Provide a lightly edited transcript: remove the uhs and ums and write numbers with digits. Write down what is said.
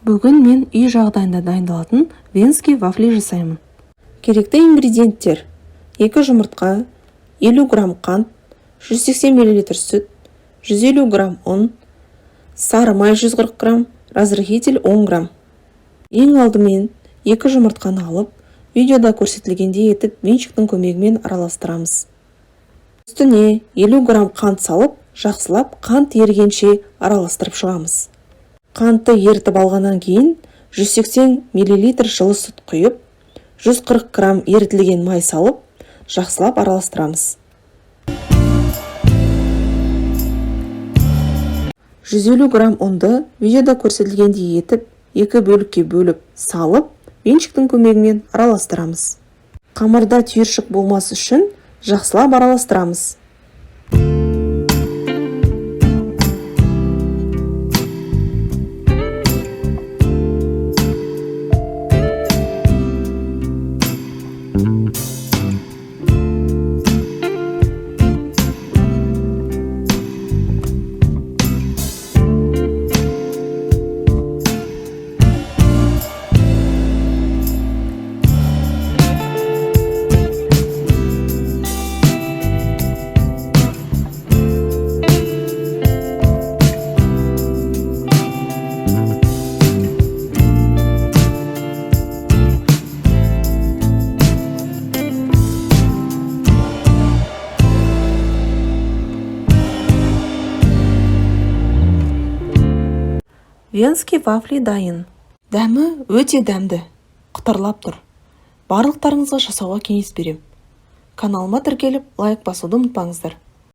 Бүгін мен үй жағдайында дайындалатын венский вафли жасаймын. Керекті ингредиенттер: 2 жұмыртқа, 50 грамм қант, 180 мл сүт, 150 грамм ұн, сары май 140 грамм, разрыхитель 10 грамм. Ең алдымен 2 жұмыртқаны алып, видеода көрсетілгендей етіп венчиктің көмегімен араластырамыз. Үстіне 50 грамм қант салып, жақсылап қант ерігенше араластырып шығамыз. Қантты ерітіп алғаннан кейін 180 мл жылы сүт құйып, 140 грамм ерітілген май салып, жақсылап араластырамыз. 150 грамм ұнды видеода көрсетілгендей етіп, 2 бөлікке бөліп салып, венчиктің көмегімен араластырамыз. Қамырда түйіршік болмас үшін жақсылап араластырамыз. Венский вафли дайын. Дәмі өте дәмді, қытырлап тұр. Барлықтарыңызға жасауға кеңес берем. Каналыма тіркеліп, лайк басуды ұмытпаңыздар.